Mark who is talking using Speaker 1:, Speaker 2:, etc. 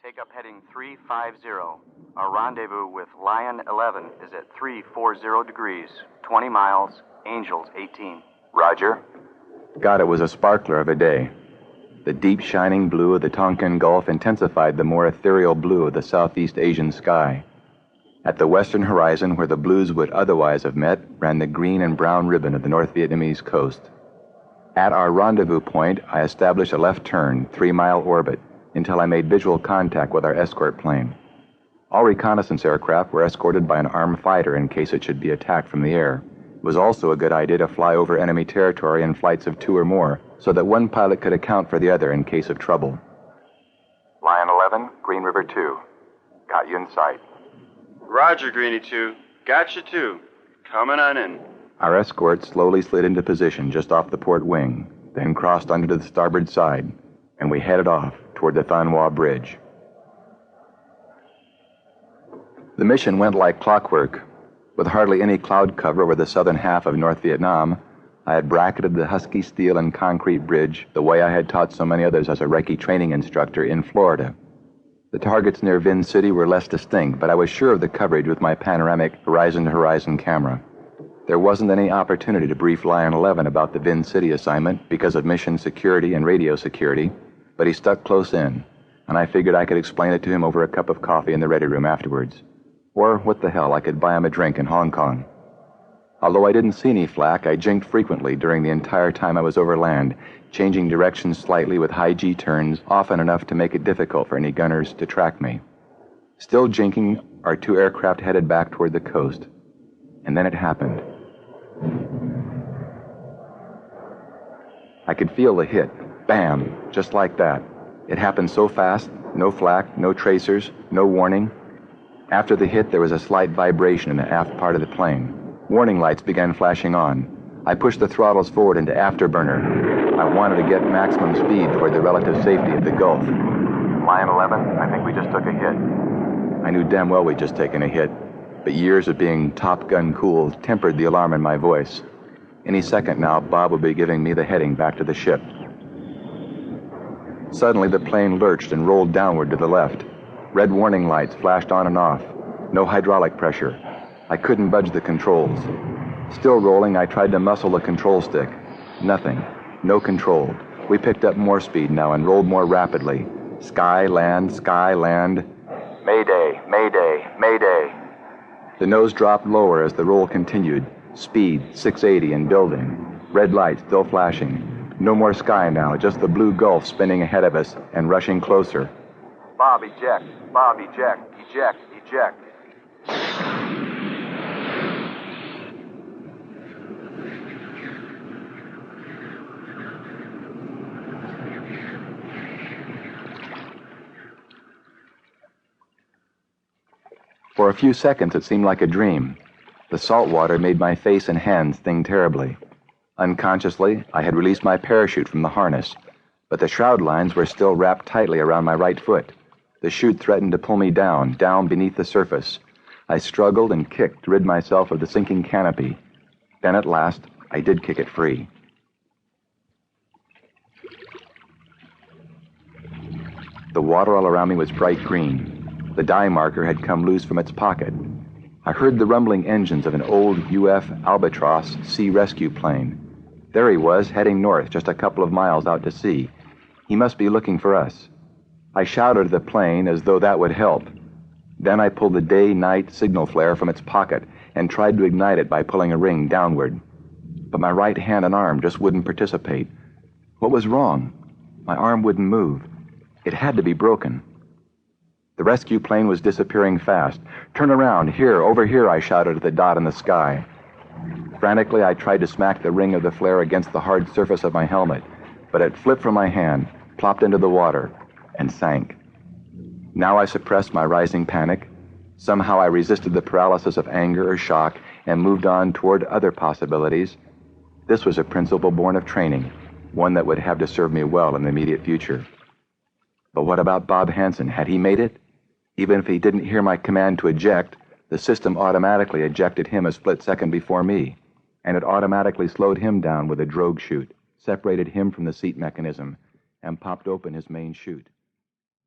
Speaker 1: Take up heading 350. Our rendezvous with Lion 11 is at 340 degrees, 20 miles, Angels 18.
Speaker 2: Roger. God, it was a sparkler of a day. The deep shining blue of the Tonkin Gulf intensified the more ethereal blue of the Southeast Asian sky. At the western horizon, where the blues would otherwise have met, ran the green and brown ribbon of the North Vietnamese coast. At our rendezvous point, I established a left turn, 3-mile orbit, until I made visual contact with our escort plane. All reconnaissance aircraft were escorted by an armed fighter in case it should be attacked from the air. It was also a good idea to fly over enemy territory in flights of 2 or more, so that one pilot could account for the other in case of trouble. Lion 11, Green River 2. Got you in sight.
Speaker 3: Roger, Greenie 2. Got you too. Coming on in.
Speaker 2: Our escort slowly slid into position just off the port wing, then crossed onto the starboard side, and we headed off toward the Than Hoa Bridge. The mission went like clockwork. With hardly any cloud cover over the southern half of North Vietnam, I had bracketed the husky steel and concrete bridge the way I had taught so many others as a Recce training instructor in Florida. The targets near Vin City were less distinct, but I was sure of the coverage with my panoramic horizon-to-horizon camera. There wasn't any opportunity to brief Lion 11 about the Vin City assignment because of mission security and radio security, but he stuck close in, and I figured I could explain it to him over a cup of coffee in the ready room afterwards. Or, what the hell, I could buy him a drink in Hong Kong. Although I didn't see any flak, I jinked frequently during the entire time I was over land, changing directions slightly with high G turns, often enough to make it difficult for any gunners to track me. Still jinking, our 2 aircraft headed back toward the coast. And then it happened. I could feel the hit. Bam! Just like that. It happened so fast, no flak, no tracers, no warning. After the hit, there was a slight vibration in the aft part of the plane. Warning lights began flashing on. I pushed the throttles forward into afterburner. I wanted to get maximum speed toward the relative safety of the Gulf. Lion 11, I think we just took a hit. I knew damn well we'd just taken a hit, but years of being Top Gun cool tempered the alarm in my voice. Any second now, Bob would be giving me the heading back to the ship. Suddenly, the plane lurched and rolled downward to the left. Red warning lights flashed on and off. No hydraulic pressure. I couldn't budge the controls. Still rolling, I tried to muscle the control stick. Nothing. No control. We picked up more speed now and rolled more rapidly. Sky, land, sky, land. Mayday, mayday, mayday. The nose dropped lower as the roll continued. Speed, 680 and building. Red lights still flashing. No more sky now, just the blue Gulf spinning ahead of us and rushing closer. Bob, eject. Bob, eject. Eject. Eject. For a few seconds, it seemed like a dream. The salt water made my face and hands sting terribly. Unconsciously, I had released my parachute from the harness, but the shroud lines were still wrapped tightly around my right foot. The chute threatened to pull me down beneath the surface. I struggled and kicked to rid myself of the sinking canopy. Then at last, I did kick it free. The water all around me was bright green. The dye marker had come loose from its pocket. I heard the rumbling engines of an old UF Albatross sea rescue plane. There he was, heading north, just a couple of miles out to sea. He must be looking for us. I shouted at the plane as though that would help. Then I pulled the day-night signal flare from its pocket and tried to ignite it by pulling a ring downward. But my right hand and arm just wouldn't participate. What was wrong? My arm wouldn't move. It had to be broken. The rescue plane was disappearing fast. Turn around, here, over here, I shouted at the dot in the sky. Frantically, I tried to smack the ring of the flare against the hard surface of my helmet, but it flipped from my hand, plopped into the water, and sank. Now I suppressed my rising panic. Somehow I resisted the paralysis of anger or shock and moved on toward other possibilities. This was a principle born of training, one that would have to serve me well in the immediate future. But what about Bob Hansen? Had he made it? Even if he didn't hear my command to eject, the system automatically ejected him a split second before me, and it automatically slowed him down with a drogue chute, separated him from the seat mechanism, and popped open his main chute.